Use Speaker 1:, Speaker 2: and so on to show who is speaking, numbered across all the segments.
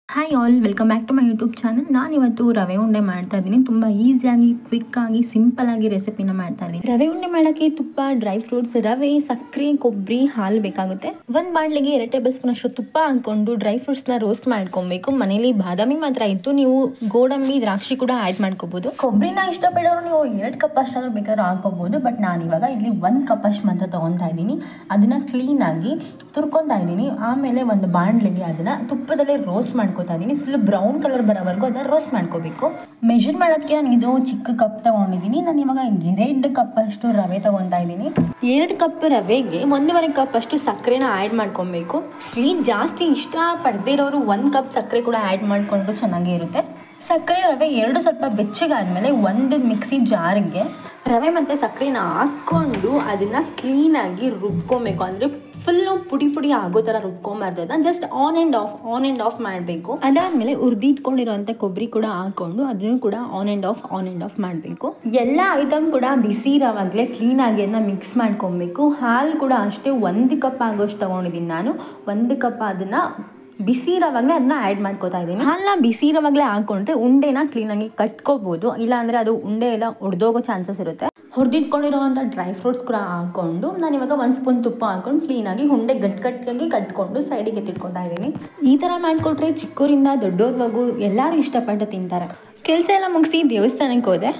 Speaker 1: Hi all, welcome back to my YouTube channel. ನಾನಿವತ್ತು ರವೆ ಉಂಡೆ ಮಾಡ್ತಾ ಇದ್ದೀನಿ. ತುಂಬ ಈಸಿಯಾಗಿ, ಕ್ವಿಕ್ಕಾಗಿ, ಸಿಂಪಲ್ಲಾಗಿ ರೆಸಿಪಿನ ಮಾಡ್ತಾ ಇದ್ದೀನಿ. ರವೆ ಉಂಡೆ ಮಾಡೋಕ್ಕೆ ತುಪ್ಪ, ಡ್ರೈ ಫ್ರೂಟ್ಸ್, ರವೆ, ಸಕ್ಕರೆ, ಕೊಬ್ಬರಿ, ಹಾಲು ಬೇಕಾಗುತ್ತೆ. ಒಂದು ಬಾಣಲಿಗೆ 2 ಟೇಬಲ್ ಸ್ಪೂನ್ ಅಷ್ಟು ತುಪ್ಪ ಹಾಕ್ಕೊಂಡು ಡ್ರೈ ಫ್ರೂಟ್ಸ್ನ ರೋಸ್ಟ್ ಮಾಡ್ಕೊಬೇಕು. ಮನೇಲಿ ಬಾದಾಮಿ ಮಾತ್ರ ಇತ್ತು, ನೀವು ಗೋಡಂಬಿ, ದ್ರಾಕ್ಷಿ ಕೂಡ ಆ್ಯಡ್ ಮಾಡ್ಕೋಬೋದು. ಕೊಬ್ಬರಿನ ಇಷ್ಟಪಡೋರು ನೀವು 2 ಕಪ್ ಅಷ್ಟಾದ್ರೂ ಬೇಕಾದ್ರೂ ಹಾಕೋಬೋದು. ಬಟ್ ನಾನಿವಾಗ ಇಲ್ಲಿ 1 ಕಪ್ ಅಷ್ಟು ಮಾತ್ರ ತೊಗೊತಾ ಇದ್ದೀನಿ. ಅದನ್ನು ಕ್ಲೀನಾಗಿ ತುರ್ಕೊತಾ ಇದ್ದೀನಿ. ಆಮೇಲೆ ಒಂದು ಬಾಣಲಿಗೆ ಅದನ್ನು ತುಪ್ಪದಲ್ಲೇ ರೋಸ್ಟ್ ಮಾಡ್ಕೊತಾ ಇದ್ದೀನಿ. ಫುಲ್ ಬ್ರೌನ್ ಕಲರ್ ಬರೋವರೆಗೂ ಅದನ್ನ ರೋಸ್ಟ್ ಮಾಡ್ಕೋಬೇಕು. ಮೆಷರ್ ಮಾಡೋದಕ್ಕೆ ನಾನು ಇದು ಚಿಕ್ಕ ಕಪ್ ತಗೊಂಡಿದ್ದೀನಿ. ನಾನು ಇವಾಗ 2 ಕಪ್ ಅಷ್ಟು ರವೆ ತಗೊತಾ ಇದ್ದೀನಿ. 2 ಕಪ್ ರವೆಗೆ 1.5 ಕಪ್ ಅಷ್ಟು ಸಕ್ಕರೆನ ಆ್ಯಡ್ ಮಾಡ್ಕೊಬೇಕು. ಸ್ವೀಟ್ ಜಾಸ್ತಿ ಇಷ್ಟ ಪಡದೇ ಇರೋರು 1 ಕಪ್ ಸಕ್ಕರೆ ಕೂಡ ಆ್ಯಡ್ ಮಾಡಿಕೊಂಡ್ರು ಚೆನ್ನಾಗೇ ಇರುತ್ತೆ. ಸಕ್ಕರೆ ರವೆ ಎರಡು ಸ್ವಲ್ಪ ಬೆಚ್ಚಗಾದ್ಮೇಲೆ ಒಂದು ಮಿಕ್ಸಿ ಜಾರಿಗೆ ರವೆ ಮತ್ತು ಸಕ್ಕರೆನ ಹಾಕ್ಕೊಂಡು ಅದನ್ನು ಕ್ಲೀನಾಗಿ ರುಬ್ಕೊಬೇಕು. ಅಂದರೆ ಫುಲ್ಲು ಪುಡಿ ಪುಡಿ ಆಗೋ ಥರ ರುಬ್ಕೊಂಬಾರ್ದು. ಅದನ್ನ ಜಸ್ಟ್ ಆನ್ ಆ್ಯಂಡ್ ಆಫ್ ಮಾಡಬೇಕು. ಅದಾದಮೇಲೆ ಹುರಿದಿಟ್ಕೊಂಡಿರೋಂಥ ಕೊಬ್ಬರಿ ಕೂಡ ಹಾಕ್ಕೊಂಡು ಅದನ್ನು ಕೂಡ ಆನ್ ಆ್ಯಂಡ್ ಆಫ್ ಮಾಡಬೇಕು. ಎಲ್ಲ ಐಟಮ್ ಕೂಡ ಬಿಸಿ ಇರೋವಾಗಲೇ ಕ್ಲೀನಾಗಿ ಅದನ್ನ ಮಿಕ್ಸ್ ಮಾಡ್ಕೊಬೇಕು. ಹಾಲು ಕೂಡ ಅಷ್ಟೇ 1 ಕಪ್ ಆಗೋಷ್ಟು ತೊಗೊಂಡಿದ್ದೀನಿ ನಾನು. 1 ಕಪ್ ಅದನ್ನು ಬಿಸಿ ಇರೋವಾಗಲೇ ಅದನ್ನ ಆ್ಯಡ್ ಮಾಡ್ಕೋತಾ ಇದ್ದೀನಿ. ಹಾಲನ್ನ ಬಿಸಿ ಇರೋವಾಗಲೇ ಹಾಕ್ಕೊಂಡ್ರೆ ಉಂಡೆನ ಕ್ಲೀನಾಗಿ ಕಟ್ಕೋಬೋದು. ಇಲ್ಲಾಂದರೆ ಅದು ಉಂಡೆ ಎಲ್ಲ ಒಡೆದೋಗೋ ಚಾನ್ಸಸ್ ಇರುತ್ತೆ. ಹುರಿದಿಟ್ಕೊಂಡಿರೋವಂಥ ಡ್ರೈ ಫ್ರೂಟ್ಸ್ ಕೂಡ ಹಾಕ್ಕೊಂಡು ನಾನಿವಾಗ 1 ಸ್ಪೂನ್ ತುಪ್ಪ ಹಾಕ್ಕೊಂಡು ಕ್ಲೀನಾಗಿ ಉಂಡೆ ಗಟ್ಟಿಯಾಗಿ ಕಟ್ಕೊಂಡು ಸೈಡಿಗೆ ಎತ್ತಿಟ್ಕೊತಾ ಇದ್ದೀನಿ. ಈ ಥರ ಮಾಡಿಕೊಟ್ರೆ ಚಿಕ್ಕವರಿಂದ ದೊಡ್ಡೋರ್ವರೆಗೂ ಎಲ್ಲರೂ ಇಷ್ಟಪಟ್ಟು ತಿಂತಾರೆ. ಕೆಲಸ ಎಲ್ಲ ಮುಗಿಸಿ ದೇವಸ್ಥಾನಕ್ಕೆ ಹೋದೆ.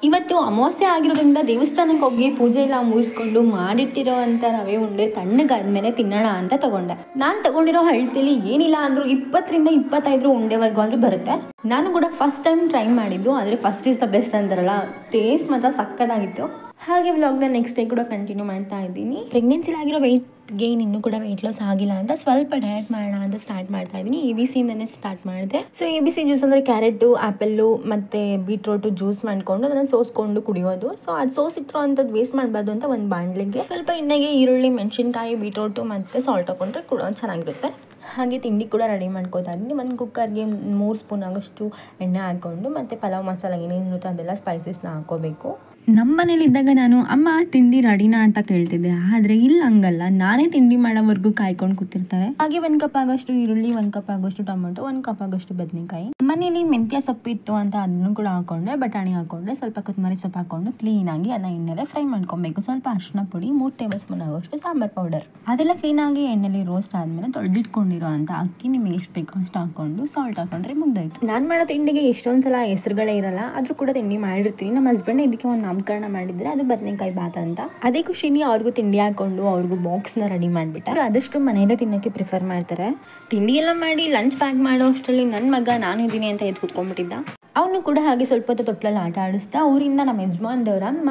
Speaker 1: ಇವತ್ತು ಅಮಾವಾಸ್ಯೆ ಆಗಿರೋದ್ರಿಂದ ದೇವಸ್ಥಾನಕ್ಕೆ ಹೋಗಿ ಪೂಜೆ ಎಲ್ಲ ಮುಗಿಸ್ಕೊಂಡು ಮಾಡಿಟ್ಟಿರೋ ಅಂಥ ರವೆ ಉಂಡೆ ತಣ್ಣಗಾದ್ಮೇಲೆ ತಿನ್ನೋಣ ಅಂತ ತಗೊಂಡೆ. ನಾನು ತಗೊಂಡಿರೋ ಅಳತೆಲಿ ಏನಿಲ್ಲ ಅಂದರೂ 20ರಿಂದ 25 ಉಂಡೆವರೆಗೂ ಆದರೂ ಬರುತ್ತೆ. ನಾನು ಕೂಡ ಫಸ್ಟ್ ಟೈಮ್ ಟ್ರೈ ಮಾಡಿದ್ದು, ಆದರೆ ಫಸ್ಟ್ ಈಸ್ ದ ಬೆಸ್ಟ್ ಅಂತಾರಲ್ಲ, ಟೇಸ್ಟ್ ಮಾತ್ರ ಸಕ್ಕತ್ತಾಗಿತ್ತು. ಹಾಗೆ ವ್ಲಾಗ್ನ ನೆಕ್ಸ್ಟ್ ಡೇ ಕೂಡ ಕಂಟಿನ್ಯೂ ಮಾಡ್ತಾ ಇದ್ದೀನಿ. ಪ್ರೆಗ್ನೆನ್ಸಿಲಾಗಿರೋ ವೆಯ್ಟ್ ಗೇನ್ ಇನ್ನೂ ಕೂಡ ವೆಯ್ಟ್ ಲಾಸ್ ಆಗಿಲ್ಲ ಅಂತ ಸ್ವಲ್ಪ ಡಯಟ್ ಮಾಡೋಣ ಅಂತ ಸ್ಟಾರ್ಟ್ ಮಾಡ್ತಾ ಇದ್ದೀನಿ. ABC ಸ್ಟಾರ್ಟ್ ಮಾಡಿದೆ. ಸೊ ABC ಜ್ಯೂಸ್ ಅಂದರೆ ಕ್ಯಾರೆಟು, ಆ್ಯಪಲ್ಲು ಮತ್ತು ಬೀಟ್ರೋಟು ಜ್ಯೂಸ್ ಮಾಡಿಕೊಂಡು ಅದನ್ನು ಸೋಸ್ಕೊಂಡು ಕುಡಿಯೋದು. ಸೊ ಅದು ಸೋಸಿಟ್ರು ಅಂಥದ್ದು ವೇಸ್ಟ್ ಮಾಡಬಾರ್ದು ಅಂತ ಒಂದು ಬಾಣಲಿಗೆ ಸ್ವಲ್ಪ ಎಣ್ಣೆಗೆ ಈರುಳ್ಳಿ, ಮೆಣಸಿನ್ಕಾಯಿ, ಬೀಟ್ರೋಟು ಮತ್ತು ಸಾಲ್ಟ್ ಹಾಕೊಂಡ್ರೆ ಕೂಡ ಚೆನ್ನಾಗಿರುತ್ತೆ. ಹಾಗೆ ತಿಂಡಿ ಕೂಡ ರೆಡಿ ಮಾಡ್ಕೋತಾ ಇದ್ದೀನಿ. ಒಂದು ಕುಕ್ಕರ್ಗೆ 3 ಸ್ಪೂನ್ ಆಗೋಷ್ಟು ಎಣ್ಣೆ ಹಾಕ್ಕೊಂಡು ಮತ್ತು ಪಲಾವ್ ಮಸಾಲ ಏನೇನಿರುತ್ತೆ ಅದೆಲ್ಲ ಸ್ಪೈಸಸ್ನ ಹಾಕೋಬೇಕು. ನಮ್ಮ ಮನೇಲಿದ್ದಾಗ ನಾನು ಅಮ್ಮ ತಿಂಡಿ ರೆಡಿನಾ ಅಂತ ಕೇಳ್ತಿದ್ದೆ, ಆದರೆ ಇಲ್ಲ ಹಂಗಲ್ಲ, ನಾನೇ ತಿಂಡಿ ಮಾಡೋವರೆಗೂ ಕಾಯ್ಕೊಂಡು ಕೂತಿರ್ತಾರೆ. ಹಾಗೆ 1 ಕಪ್ ಆಗೋಷ್ಟು ಈರುಳ್ಳಿ, 1 ಕಪ್ ಆಗೋಷ್ಟು ಟೊಮೆಟೊ, 1 ಕಪ್ ಆಗೋಷ್ಟು ಬದನೆಕಾಯಿ. ಮನೇಲಿ ಮೆಂತ್ಯ ಸೊಪ್ಪು ಇತ್ತು ಅಂತ ಅದನ್ನು ಕೂಡ ಹಾಕೊಂಡೆ, ಬಟಾಣಿ ಹಾಕೊಂಡೆ, ಸ್ವಲ್ಪ ಕೊತ್ತಂಬರಿ ಸೊಪ್ಪು ಹಾಕೊಂಡು ಕ್ಲೀನಾಗಿ ಅದನ್ನ ಎಣ್ಣೆಲೆ ಫ್ರೈ ಮಾಡ್ಕೊಬೇಕು. ಸ್ವಲ್ಪ ಅರಿಶಿನ ಪುಡಿ, 3 ಟೇಬಲ್ ಸ್ಪೂನ್ ಆಗೋಷ್ಟು ಸಾಂಬಾರ್ ಪೌಡರ್, ಅದೆಲ್ಲ ಕ್ಲೀನಾಗಿ ಎಣ್ಣೆಲಿ ರೋಸ್ಟ್ ಆದಮೇಲೆ ತೊಳೆದಿಟ್ಕೊಂಡಿರೋ ಅಂತ ಅಕ್ಕಿ ನಿಮಗೆ ಎಷ್ಟು ಬೇಕೋ ಅಷ್ಟು ಹಾಕೊಂಡು ಸಾಲ್ಟ್ ಹಾಕೊಂಡ್ರೆ ಮುಗ್ದಾಯ್ತು. ನಾನು ಮಾಡೋ ತಿಂಡಿಗೆ ಎಷ್ಟೊಂದ್ಸಲ ಹೆಸರುಗಳೇ ಇರಲ್ಲ, ಆದರೂ ಕೂಡ ತಿಂಡಿ ಮಾಡಿರ್ತೀನಿ. ನಮ್ಮ ಹಸ್ಬೆಂಡ್ ಇದಕ್ಕೆ ಒಂದು ನಾಮಕರಣ ಮಾಡಿದ್ರೆ ಅದು ಬದನೆಕಾಯಿ ಬಾತ್ ಅಂತ. ಅದೇ ಖುಷಿನಿ ಅವ್ರಿಗೂ ತಿಂಡಿ ಹಾಕೊಂಡು ಅವ್ರಿಗೂ ಬಾಕ್ಸ್ನ ರೆಡಿ ಮಾಡಿಬಿಟ್ಟು ಆದಷ್ಟು ಮನೆಯಲ್ಲೇ ತಿನ್ನೋಕ್ಕೆ ಪ್ರಿಫರ್ ಮಾಡ್ತಾರೆ. ತಿಂಡಿ ಎಲ್ಲ ಮಾಡಿ ಲಂಚ್ ಪ್ಯಾಕ್ ಮಾಡೋ ಅಷ್ಟರಲ್ಲಿ ನನ್ನ ಮಗ ನಾನು ಇದ್ದೀನಿ ಅಂತ ಎದ್ದು ಕೂತ್ಕೊಂಡ್ಬಿಟ್ಟಿದ್ದ. ಅವನು ಕೂಡ ಹಾಗೆ ಸ್ವಲ್ಪ ಹೊತ್ತು ತೊಟ್ಲಲ್ಲಿ ಆಟ ಆಡಿಸ್ತಾ ಊರಿಂದ ನಮ್ಮ ಯಜಮಾನ್ದವ್ರ ಅಮ್ಮ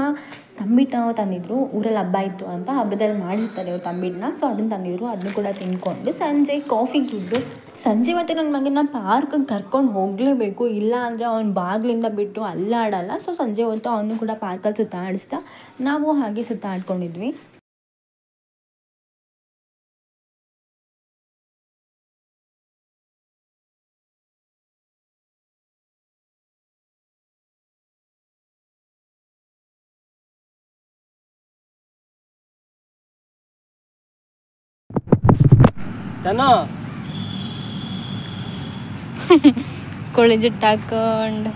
Speaker 1: ತಂಬಿಟ್ಟು ತಂದಿದ್ರು. ಊರಲ್ಲಿ ಹಬ್ಬ ಇತ್ತು ಅಂತ, ಹಬ್ಬದಲ್ಲಿ ಮಾಡಿರ್ತಾರೆ ಅವ್ರು ತಂಬಿಟ್ಟನ್ನ. ಸೊ ಅದನ್ನು ತಂದಿದ್ರು, ಅದನ್ನು ಕೂಡ ತಿನ್ಕೊಂಡು ಸಂಜೆ ಕಾಫಿಗೆ ದುಡ್ಡು. ಸಂಜೆ ಮತ್ತು ನನ್ನ ಮಗನ ಪಾರ್ಕಿಗೆ ಕರ್ಕೊಂಡು ಹೋಗಲೇಬೇಕು, ಇಲ್ಲ ಅಂದರೆ ಅವ್ನು ಬಾಗಿಲಿಂದ ಬಿಟ್ಟು ಅಲ್ಲಾಡಲ್ಲ. ಸೊ ಸಂಜೆ ಹೊತ್ತು ಅವನು ಕೂಡ ಪಾರ್ಕಲ್ಲಿ ಸುತ್ತಾಡಿಸ್ತಾ ನಾವು ಹಾಗೆ ಸುತ್ತಾಡ್ಕೊಂಡಿದ್ವಿ. ಕೋಳಿ ಜುಟ್ಟು ಹಾಕೊಂಡು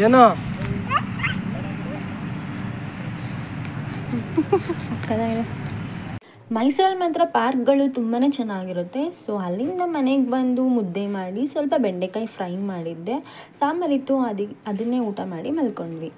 Speaker 2: ಏನೋ
Speaker 1: ಸಕ್ಕತ್ತಾಗಿದೆ. ಮೈಸೂರಲ್ಲಿ ಮಾತ್ರ ಪಾರ್ಕ್ಗಳು ತುಂಬಾ ಚೆನ್ನಾಗಿರುತ್ತೆ. ಸೊ ಅಲ್ಲಿಂದ ಮನೆಗೆ ಬಂದು ಮುದ್ದೆ ಮಾಡಿ ಸ್ವಲ್ಪ ಬೆಂಡೆಕಾಯಿ ಫ್ರೈ ಮಾಡಿದ್ದೆ, ಸಾಂಬಾರಿತ್ತು, ಅದನ್ನೇ ಊಟ ಮಾಡಿ ಮಲ್ಕೊಂಡ್ವಿ.